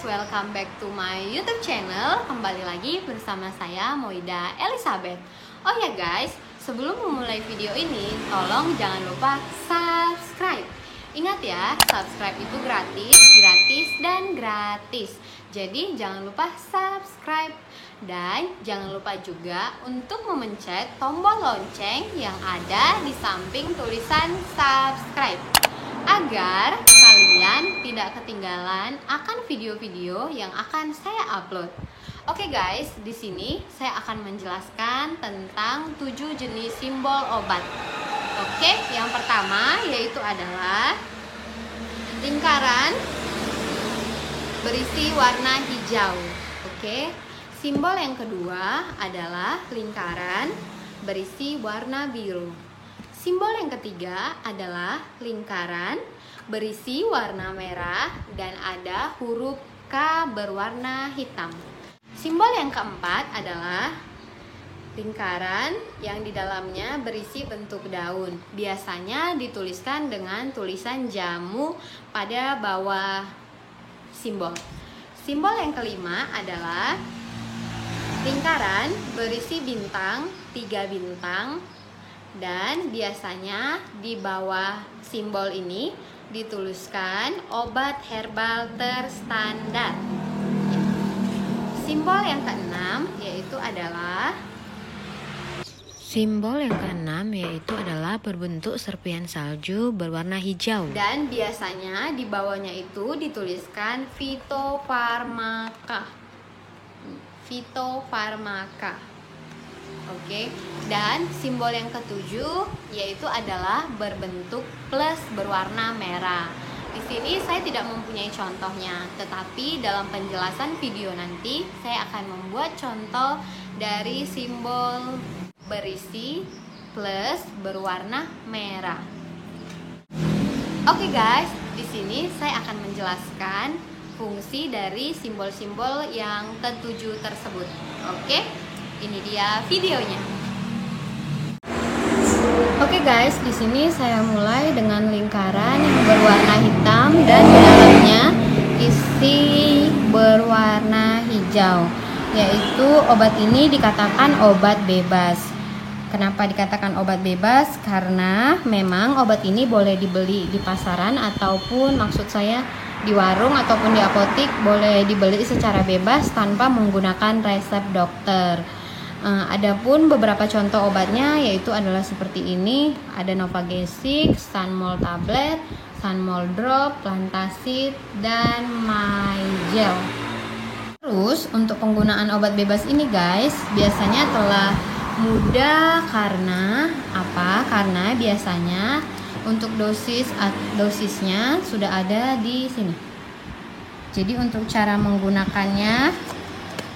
welcome back to my YouTube channel. Kembali lagi bersama saya Moida Elizabeth. Oh ya guys, sebelum memulai video ini, tolong jangan lupa subscribe. Ingat ya, subscribe itu gratis dan gratis. Jadi jangan lupa subscribe. Dan jangan lupa juga untuk memencet tombol lonceng yang ada di samping tulisan subscribe, agar kalian tidak ketinggalan akan video-video yang akan saya upload. Oke guys, di sini saya akan menjelaskan tentang 7 jenis simbol obat. Oke, yang pertama yaitu adalah lingkaran berisi warna hijau. Oke, simbol yang kedua adalah lingkaran berisi warna biru. Simbol yang ketiga adalah lingkaran berisi warna merah dan ada huruf K berwarna hitam. Simbol yang keempat adalah lingkaran yang di dalamnya berisi bentuk daun. Biasanya dituliskan dengan tulisan jamu pada bawah simbol. Simbol yang kelima adalah lingkaran berisi bintang, 3 bintang. Dan biasanya di bawah simbol ini dituliskan obat herbal terstandar. Simbol yang keenam yaitu adalah berbentuk serpihan salju berwarna hijau. Dan biasanya di bawahnya itu dituliskan fitofarmaka. Oke, dan simbol yang ketujuh yaitu adalah berbentuk plus berwarna merah. Di sini saya tidak mempunyai contohnya, tetapi dalam penjelasan video nanti saya akan membuat contoh dari simbol berisi plus berwarna merah. Oke guys, di sini saya akan menjelaskan fungsi dari simbol-simbol yang ketujuh tersebut. Oke? Ini dia videonya. Oke guys, di sini saya mulai dengan lingkaran yang berwarna hitam dan di dalamnya isi berwarna hijau. Yaitu obat ini dikatakan obat bebas. Kenapa dikatakan obat bebas? Karena memang obat ini boleh dibeli di pasaran ataupun maksud saya di warung ataupun di apotik, boleh dibeli secara bebas tanpa menggunakan resep dokter. Adapun beberapa contoh obatnya yaitu adalah seperti ini, ada Novagesic, Stanmol tablet, Stanmol drop, Plantasid, dan Mygel. Terus untuk penggunaan obat bebas ini guys, biasanya telah mudah karena apa? Karena biasanya untuk dosisnya sudah ada di sini. Jadi untuk cara menggunakannya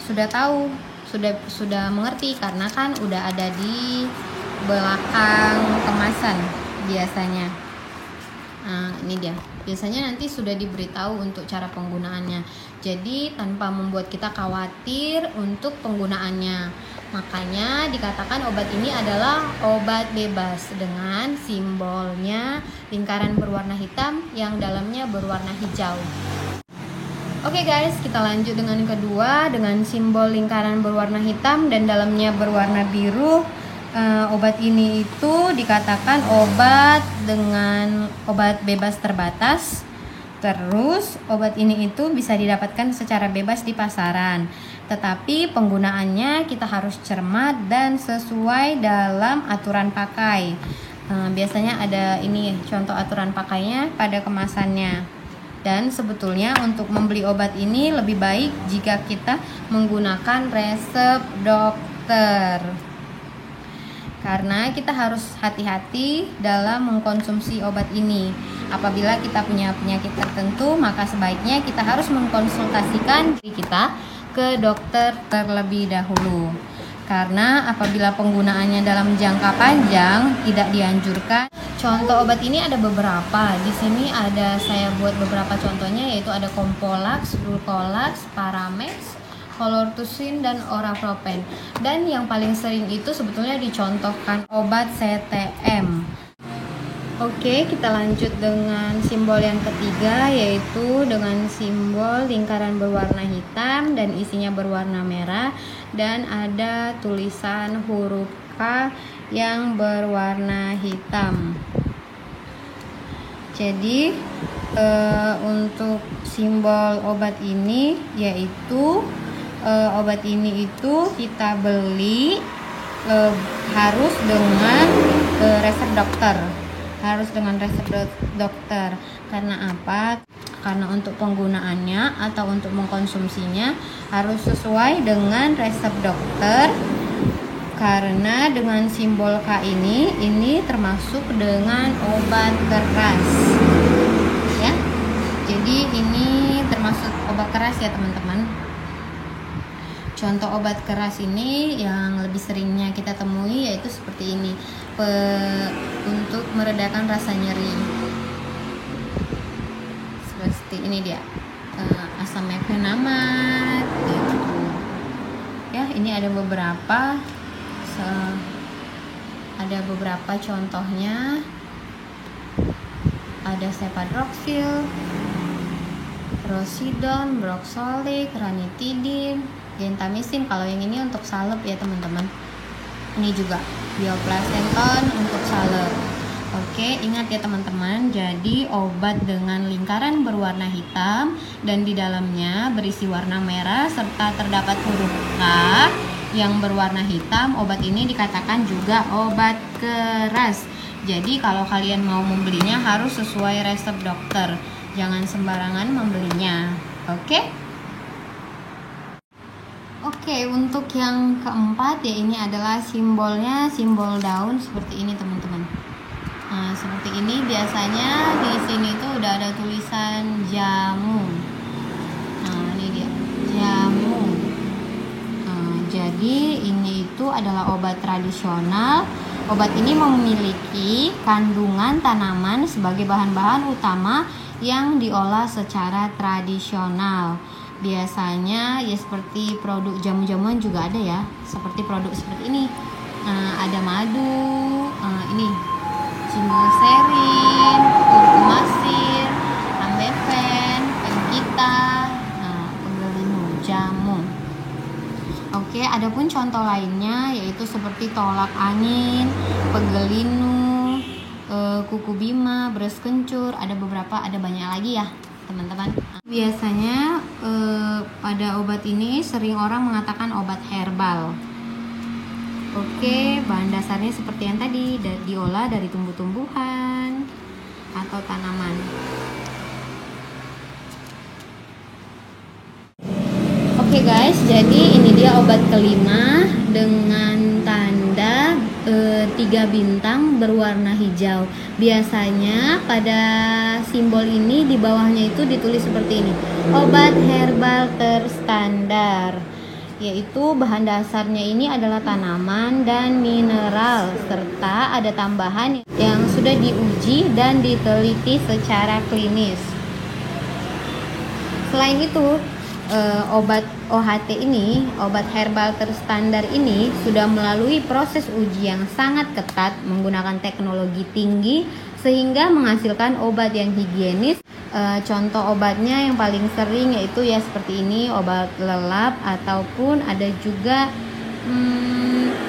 sudah tahu, sudah mengerti karena kan udah ada di belakang kemasan biasanya. Nah, ini dia. Biasanya nanti sudah diberitahu untuk cara penggunaannya. Jadi tanpa membuat kita khawatir untuk penggunaannya. Makanya dikatakan obat ini adalah obat bebas dengan simbolnya lingkaran berwarna hitam yang dalamnya berwarna hijau. Oke guys, kita lanjut dengan kedua, dengan simbol lingkaran berwarna hitam dan dalamnya berwarna biru. Obat ini itu dikatakan obat bebas terbatas. Terus obat ini itu bisa didapatkan secara bebas di pasaran. Tetapi penggunaannya kita harus cermat dan sesuai dalam aturan pakai. Biasanya ada ini contoh aturan pakainya pada kemasannya. Dan sebetulnya untuk membeli obat ini lebih baik jika kita menggunakan resep dokter. Karena kita harus hati-hati dalam mengkonsumsi obat ini. Apabila kita punya penyakit tertentu, maka sebaiknya kita harus mengkonsultasikan diri kita ke dokter terlebih dahulu. Karena apabila penggunaannya dalam jangka panjang tidak dianjurkan. Contoh obat ini ada beberapa. Di sini ada saya buat beberapa contohnya, yaitu ada Compolax, Dulcolax, Paramex, Colortusin, dan Orapropen. Dan yang paling sering itu sebetulnya dicontohkan obat CTM. Oke, kita lanjut dengan simbol yang ketiga, yaitu dengan simbol lingkaran berwarna hitam dan isinya berwarna merah, dan ada tulisan huruf K yang berwarna hitam. Jadi untuk simbol obat ini, yaitu obat ini itu kita beli harus dengan resep dokter. Harus dengan resep dokter. Karena apa? Karena untuk penggunaannya atau untuk mengkonsumsinya harus sesuai dengan resep dokter. Karena dengan simbol K ini termasuk dengan obat keras. Ya. Jadi ini termasuk obat keras ya, teman-teman. Contoh obat keras ini yang lebih seringnya kita temui yaitu seperti ini, untuk meredakan rasa nyeri. Seperti ini dia, asam mefenamat gitu. Ya, ini ada beberapa contohnya. Ada Cepadroxil, Rosidon, Broxolic, Ranitidin, Gentamicin. Kalau yang ini untuk salep ya, teman-teman. Ini juga Bioplacenton untuk salep. Oke, ingat ya teman-teman. Jadi obat dengan lingkaran berwarna hitam dan di dalamnya berisi warna merah serta terdapat huruf K yang berwarna hitam, obat ini dikatakan juga obat keras. Jadi kalau kalian mau membelinya harus sesuai resep dokter. Jangan sembarangan membelinya. Oke? Oke, untuk yang keempat ya, ini adalah simbolnya, simbol daun seperti ini, teman-teman. Nah, seperti ini biasanya di sini tuh udah ada tulisan jamu. Nah, ini dia, jamu. Nah, jadi ini itu adalah obat tradisional. Obat ini memiliki kandungan tanaman sebagai bahan-bahan utama yang diolah secara tradisional. Biasanya ya seperti produk jamu-jamuan juga ada ya, seperti produk seperti ini. Ada madu, ini cimolserin, kurkumasir, ambeven, pengkita, pengelinu jamu. Oke, adapun contoh lainnya yaitu seperti tolak angin, pegelinu, kuku bima, beras kencur, ada banyak lagi ya, teman-teman. Biasanya pada obat ini sering orang mengatakan obat herbal. Oke, bahan dasarnya seperti yang tadi, diolah dari tumbuh-tumbuhan atau tanaman. Oke guys, jadi ini dia obat kelima dengan tanda 3 bintang berwarna hijau. Biasanya pada simbol ini di bawahnya itu ditulis seperti ini, obat herbal terstandar, yaitu bahan dasarnya ini adalah tanaman dan mineral serta ada tambahan yang sudah diuji dan diteliti secara klinis. Selain itu, obat OHT ini, obat herbal terstandar ini sudah melalui proses uji yang sangat ketat menggunakan teknologi tinggi sehingga menghasilkan obat yang higienis. Contoh obatnya yang paling sering yaitu ya seperti ini, obat lelap ataupun ada juga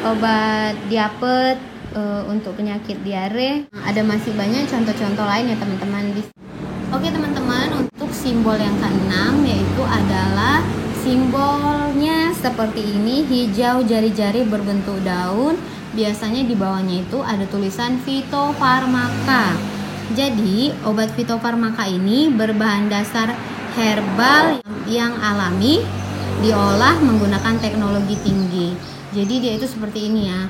obat diapet untuk penyakit diare. Ada masih banyak contoh-contoh lain ya teman-teman. Oke teman-teman, untuk simbol yang keenam yaitu adalah simbolnya seperti ini, hijau jari-jari berbentuk daun. Biasanya di bawahnya itu ada tulisan fitofarmaka. Jadi obat fitofarmaka ini berbahan dasar herbal yang alami, diolah menggunakan teknologi tinggi. Jadi dia itu seperti ini ya.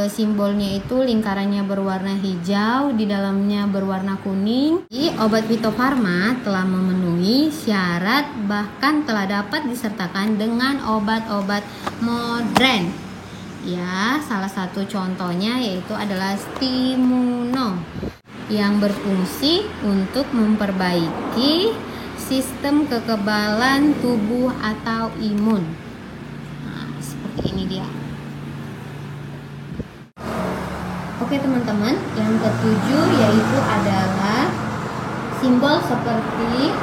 Simbolnya itu lingkarannya berwarna hijau, di dalamnya berwarna kuning. Obat fitofarma telah memenuhi syarat, bahkan telah dapat disertakan dengan obat-obat modern. Ya, salah satu contohnya yaitu adalah Stimuno yang berfungsi untuk memperbaiki sistem kekebalan tubuh atau imun. Nah, seperti ini dia. Oke teman-teman, yang ketujuh yaitu adalah simbol seperti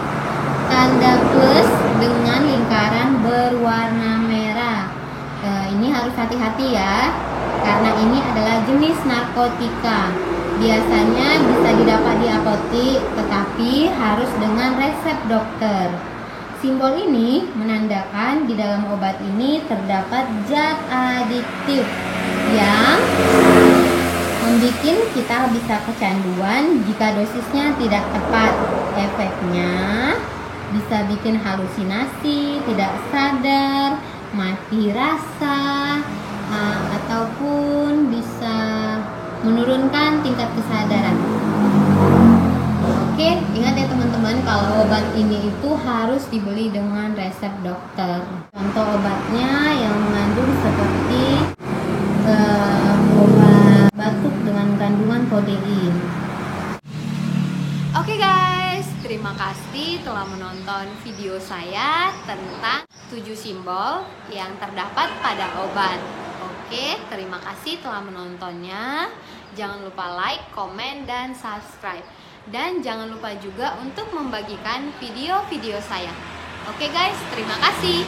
tanda plus dengan lingkaran berwarna merah. Ini harus hati-hati ya, karena ini adalah jenis narkotika. Biasanya bisa didapat di apotik, tetapi harus dengan resep dokter. Simbol ini menandakan di dalam obat ini terdapat zat adiktif yang membuat kita bisa kecanduan jika dosisnya tidak tepat. Efeknya bisa bikin halusinasi, tidak sadar, mati rasa, ataupun bisa menurunkan tingkat kesadaran. Oke, ingat ya teman-teman, kalau obat ini itu harus dibeli dengan resep dokter. Contoh obatnya yang mengandung seperti obat batuk dengan kandungan kodein. Oke guys, terima kasih telah menonton video saya tentang 7 simbol yang terdapat pada obat. Oke, terima kasih telah menontonnya. Jangan lupa like, komen, dan subscribe. Dan jangan lupa juga untuk membagikan video-video saya. Oke guys, terima kasih.